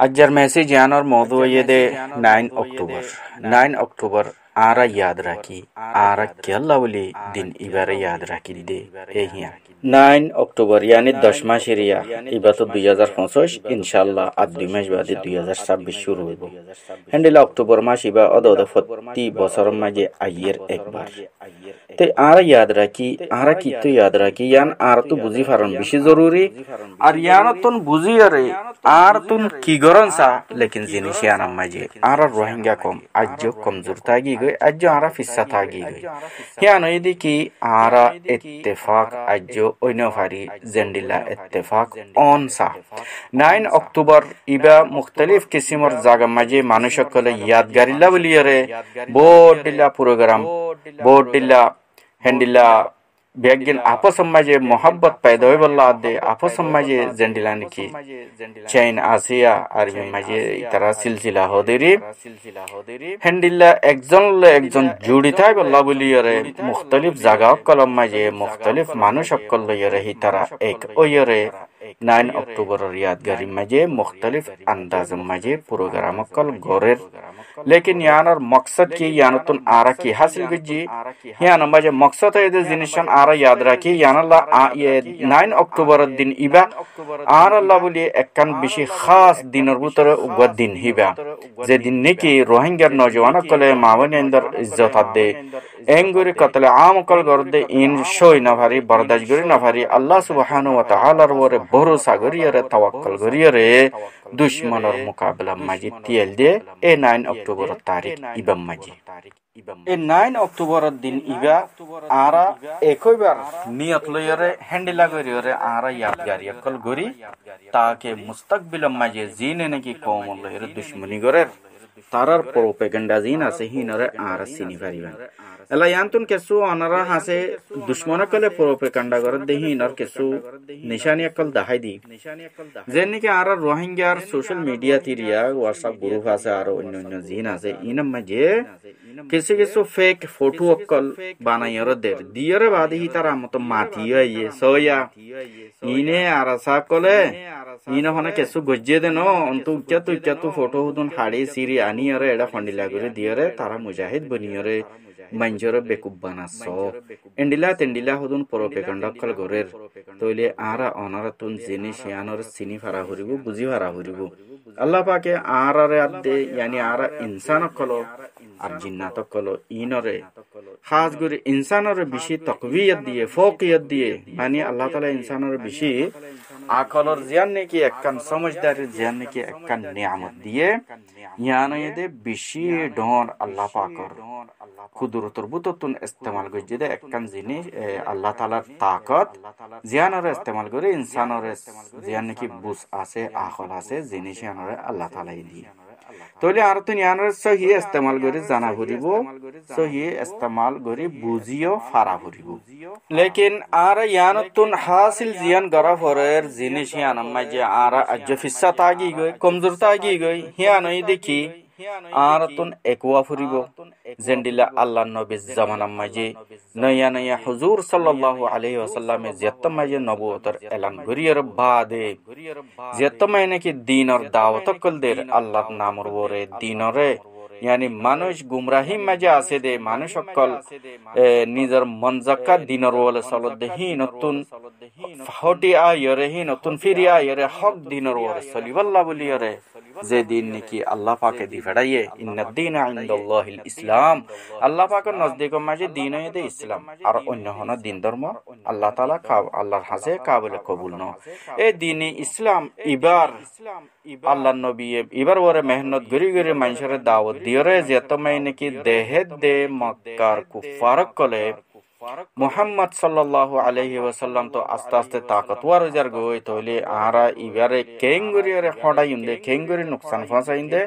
Asjad message यानर मौजू ये दे 9 अक्टूबर 9 अक्टूबर आरा याद रखी आरा केल्लावली दिन इबारे याद रखी दे एहिया 9 अक्टूबर यानी 10 शरिया इबा तो 2025 इंशाल्लाह आज 2 मास बाद 2026 शुरू হইব হ্যান্ডেলা অক্টোবর মাস ইবা অদদ প্রতি বছর মাঝে আইয়ের একবার তে আর याद রাখি আর কি তো याद রাখি ইয়ান আর তো বুঝি ফারন বেশি জরুরি আর ইয়ান তুন বুঝি আরে আর তুন কি গরন সা लेकिन জিনিস ইয়ান মাঝে আর রোহিঙ্গা কম আজ কমজোর থাকি গই আজ আর ফিসা থাকি গই ইয়ান এদি কি আর ইত্তেফাক আজ ওইনফারি জেন্ডিলা ইত্তেফাক অন সা 9 अक्टूबर इबा मुख्तलिफ किस्मर जागा माजे मानुषकले यादगारीला बलियरे बोर्डिला प्रोग्राम बोर्डिला हैंडिला बेगिन आपस माजे मोहब्बत पैदा होय बल्ला दे आपस माजे जंडिला निकी चैन आसिया आर्मी माजे इतरा सिलसिला होदेरी हैंडिला एकजन जुड़ी थाय बल्ला बलियरे मुख्तलिफ जागा कलम माजे मुख्तलिफ मानुषकले यरे हितरा एक ओयरे 9 अक्टूबर यादगारी मजे मुख्तलिफ अंदाज मजे प्रोग्राम कल गोरेर लेकिन यानर मकसद की यानतुन आरा की हासिल गजी यान मजे मकसद है दे जिनिशन आरा याद रखी यानला ये 9 अक्टूबर दिन इबा आरा लाबुली एकन बिशी खास दिनर बुतर उग दिन हिबा जे दिन नेकी रोहिंग्या नौजवान कले मावने अंदर इज्जत दे एंगुरी कत्ल आम कल गरदे इन शोय नभारी बर्दाश्त गरी नभारी अल्लाह सुब्हानाहु व तआला रे भरोसा गरियरे तवक्कल गरियरे दुश्मनर मुकाबला माजी तियल दे ए 9 अक्टूबर तारीख इबम माजी ए 9 अक्टूबर दिन इबा आरा एकई बार नियत लयरे हैंडला गरियरे आरा यादगारी कल गरी ताके मुस्तकबिल माजी जीने ने की कौम लयरे दुश्मनी गरे तारार प्रोपेगेंडा जीना से ही नरे आरा सिनी परिवान एला यांतुन केसु अनरा हासे दुश्मन कले प्रोपेगेंडा कर देही नर केसु निशानी अकल दहाई दी जेने के आरा रोहिंग्यार सोशल मीडिया तिरिया व्हाट्सएप ग्रुप हासे आरो अन्य जीना से इनम मजे किसी केसु फेक फोटो अकल बनायर देर दियरे बाद ही तारा मत माथी ये सोया इने आरा सा कले इने हने केसु गज्जे देनो अंतु क्या तू फोटो हुदुन हाड़ी सीरी आनी अरे एडा फंडिला गुरे दियरे तारा मुजाहिद बनियरे मंजर बेकुब बना सो एंडिला तेंडिला हुदुन प्रोपेगेंडा कल गोरेर तोले आरा अनरा तुन जिनि शियानर सिनी फारा हुरिबु बुझी फारा हुरिबु अल्लाह पाके आरा रे अदे यानी आरा इंसान कलो আর জিন্নাত কলো ইনরে খাস করে ইনসানের বেশি তাকওয়িয়ত দিয়ে ফওকিয়ত দিয়ে মানে আল্লাহ তাআলা ইনসানের বেশি আকলর জিয়ান নাকি একখান সমঝদারির জিয়ান নাকি একখান নিয়ামত দিয়ে ইয়ানে দে বেশি ডর আল্লাহ পাকর কুদরতর বুততুন ইস্তেমাল করে দে একখান জিনিস আল্লাহ তাআলার তাকত জিয়ানের ইস্তেমাল করে ইনসানের জিয়ান নাকি বুস আছে আকল আছে জিনিস ইয়ানের আল্লাহ তাআলাই দিয়ে तोले आरतुन यानर सही इस्तेमाल गरी जाना भरिबो सही इस्तेमाल गरी बुझियो फारा भरिबो लेकिन आर यानतुन हासिल जियान गरा फरेर जिनिस यान मजे आर अज फिस्सा तागी गई कमजोर तागी गई यान देखी आरतुन एकवा फरिबो जेंडिला अल्लाह नबी जमाना मजे नया नया हुजूर सल्लल्लाहु अलैहि वसल्लम जत्त मजे नबुवतर ऐलान गरियर बादे जत्त मने की दीन और दावत कल देर अल्लाह नामर वरे दीनरे यानी मानुष गुमराही मजा आसे दे मानुष अक्कल निजर मंजका दिनर वाले सलदे ही नतुन हटी आयरे ही नतुन फिर आयरे हक दिनर वाले सलीवल्ला बोलियरे जे दिन की अल्लाह पाके दी फड़ाइए इन्ना दीन इंदल्लाहिल इस्लाम अल्लाह पाके नजदीक मजे दीन है दे इस्लाम और अन्य होना दिन धर्म अल्लाह ताला का अल्लाह हसे काबिल कबूल न ए दीन इस्लाम इबार अल्लाह नबी इबार वरे मेहनत गरी गरी मंशर दावत दियरे जतमैने की देहे दे मक्कार कुफार कले मोहम्मद सल्लल्लाहु अलैहि वसल्लम तो आस्ते आस्ते ताकतवर जर गोय तोले आरा इबारे केंगुरी रे हडा युंदे केंगुरी नुकसान फसाइंदे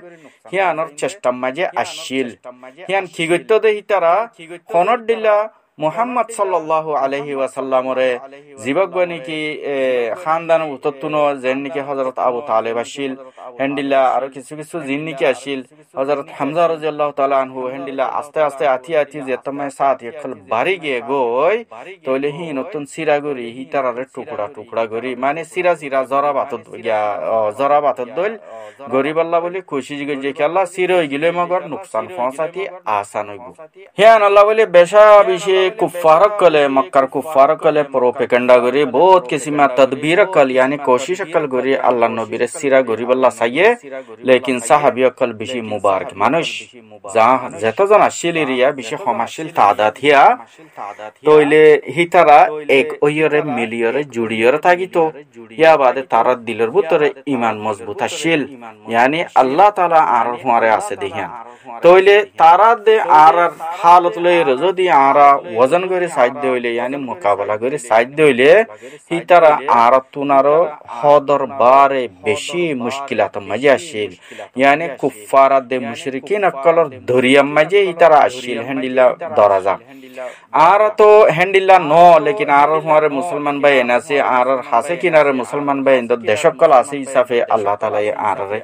हियानर चेष्टा मजे अशिल हियान खिगत्तो दे हितारा खनर दिला মুহাম্মদ সাল্লাল্লাহু আলাইহি ওয়াসাল্লামরে জীবগনি কি খানদান উততুন যেন নাকি হযরত আবু তালেব আসিল হেন্ডিলা আর কিছু কিছু জিন নাকি আসিল হযরত হামজা রাদিয়াল্লাহু তাআলা আনহু হেন্ডিলা আস্তে আস্তে আতি আতি যে তমায় সাথ একল বাড়ি গিয়ে গই তইলে হি নতুন সিরা গরি হি তারারে টুকরা টুকরা গরি মানে সিরা সিরা জরা বাতত দইল গরিব আল্লাহ বলি খুশি যে কি আল্লাহ সির হই গিলে মগর নুকসান ফসাতি আসান হইব হিয়ান আল্লাহ বলি বেশা বিশে কুফারক কলে মক্কার কুফারক কলে প্রোপেগেন্ডা গরি বহুত কিসিমা তদবির কল यानी कोशिश कल गरी अल्लाह नबीर सिरा गरीब अल्लाह साये लेकिन साहाबी कल बिशी मुबारक मानुष जा जतजन आशिलिरिया बिशी खमाशिल तादात हिया तोइले हितारा एक ओयरे मिलियरे जुडियरे तागितो या बादे तारा दिलर बुतरे ईमान मजबूत आशिल यानी अल्लाह ताला आर हुआरे आसे देहिया तोइले तारा दे आर हालत लय जदि आरा वजन गरी साइड होइले यानी मुकाबला गरी साइड होइले हितारा आर तुनारो हदर बारे बेशी मुश्किलात मजे आशिल यानी कुफ्फारा दे मुशरिकिन अकलर धरिया मजे हितारा आशिल हेंडिला दराजा आर तो हेंडिला नो लेकिन आर हमारे मुसलमान भाई ना से आर हासे किनारे मुसलमान भाई तो देशकल आसे हिसाबे अल्लाह ताला ये आर रे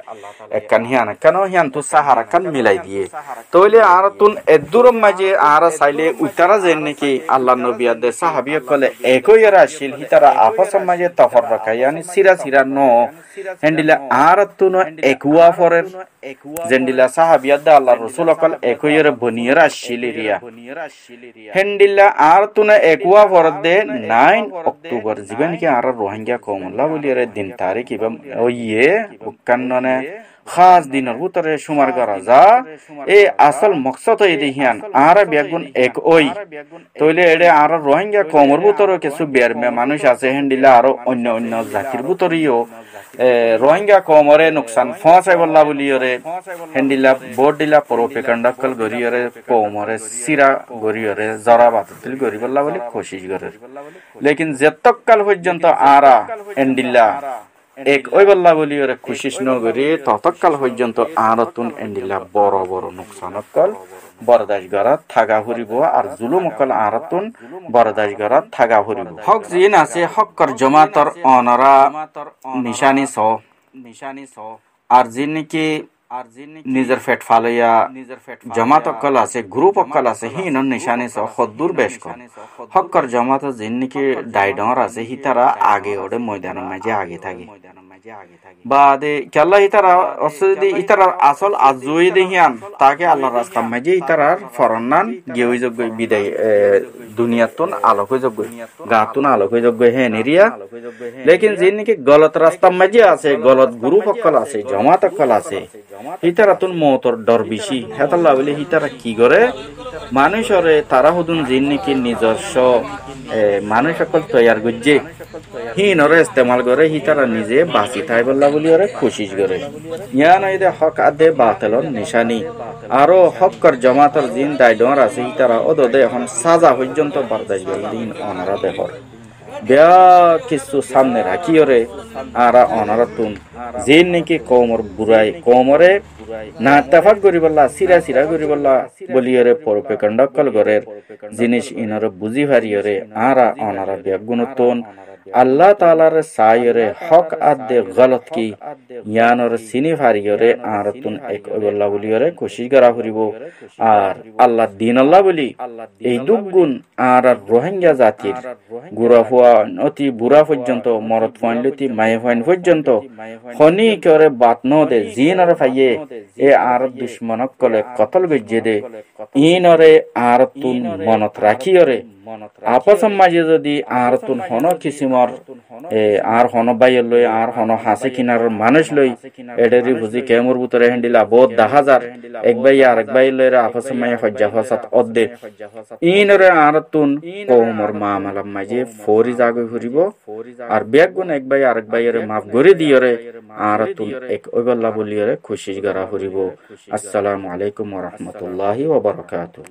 कन्हियान कनो हियान तो सहारा कन मिलाई दिए तोले आर तुन एदुर मजे आर साइले उतरा जेने की अल्लाह नबी दे साहबी कले एको यरा आशिल हितारा आपस मजे तफररका यानी सिरा सिरा नो हेंडिला आर तुन एकवा फरेन जेंडिला साहबिया दा अल्लाह रसूल कल एको यरा बनियरा आशिलिरिया हेंडिला आर तुन एकवा फरदे 9 अक्टूबर जीवन के आर रोहिंग्या कौमला बोलिरे दिन तारीख इबम ओये कन्नने खास दिन उतरे शुमार करा जा ए असल मकसद है दिहियान आरा बेगुन एक ओई तोले एडे आरा रोहिंग्या कौमर बुतरो के सुबेर में मानुष आसे हेंडिला आरो अन्य अन्य जाकिर बुतरियो रोहिंग्या कौमरे नुकसान फसाय बल्ला बोलियोरे हेंडिला बोर्डिला प्रोपेगेंडा कल गरियोरे कौमरे सिरा गरियोरे जरा बातल गरि बल्ला बोली कोशिश करे लेकिन जतक कल पर्यंत आरा हेंडिला एक ओई बल्ला बोली और कोशिश न गरी ततकाल पर्यंत आरतुन एंडिला बड़ बड़ नुकसान कल बर्दाश्त करा थागा हुरिबो और जुलुम कल आरतुन बर्दाश्त करा थागा हुरिबो हक जिन आसे हक्कर जमातर अनरा निशानी सो और जिन की निजर फेट फालया जमात अक्कल आसे ग्रुप अक्कल आसे ही न निशाने से खद्दूर बेश को हक्कर जमात जिन की डाइडर आसे ही तारा आगे ओडे मैदान में जे आगे थागे बादे केल्ला इतारा असदी इतारा असल आजुई देहियान ताके अल्लाह रास्ता में जे इतारा फरनान गेवई जग बिदाय दुनियातुन आलोक जग गातुन आलोक जग है निरिया लेकिन जिन की गलत रास्ता में जे आसे गलत ग्रुप अक्कल आसे जमात अक्कल आसे हितारा तुन मोतर डर बेशी हेताल्ला बोले हितारा की करे मानुषरे तारा हुदुन जिन की নিজস্ব মানুষ সকল তৈয়ার গজ্জে হি নরে ইস্তেমাল করে হিতারা নিজে বাঁচি থাই বল্লা বলি ওরে কোশিশ করে ইয়া নইদে হক আদে বাতিলর নিশানি আরো হকর জামাতর জিন দায়ডর আছে হিতারা ওদে এখন সাজা পর্যন্ত বরদাশ করে দিন অনারা দেহর বেয়া কিছু সামনে রাখি ওরে আরা অনারা তুন জিন নাকি কওমর বুরাই কওমরে না তাফাক করি বল্লা সিরা সিরা করি বল্লা বলিয়রে প্রোপেগেন্ডা কল গরের জিনিস ইনরে বুঝি হারিয়রে আরা অনারা বেগুনতন अल्लाह ताला रे सायरे हक आदे गलत की यानर सिनी फारियरे आरतुन एक अल्लाह बोलियरे कोशिश करा हरिबो আর আল্লাহ দিন আল্লাহ বলি এই দুগুণ আর রোহিঙ্গা জাতির গুরা হওয়া অতি বুড়া পর্যন্ত মরদ ফাইনলতি মায়ে ফাইন পর্যন্ত খনি করে বাত ন দে জিন আর ফাইয়ে এ আর দুশমনক কলে কতল গজ্জে দে ইনরে আর তুন মনত রাখিয়রে আপস মাঝে যদি আর তুন হন কিসিমর আর হন বাইল লই আর হন হাসে কিনার মানুষ লই এডেরি বুঝি কেমর ভিতরে হ্যান্ডিলা বহুত 10000 এক ভাই আর এক ভাই লইরা আপস মায়ে হজ্জা ফাসাত অদ্দে ইনরে আর তুন কোমর মামলা মাঝে ফরি জাগে ঘুরিব আর বেগুন এক ভাই আর এক ভাইরে মাফ করে দিয়রে আর তুন এক ওইবল্লা বলিয়রে খুশি গরা হরিব আসসালামু আলাইকুম ওয়া রাহমাতুল্লাহি ওয়া বারাকাতুহু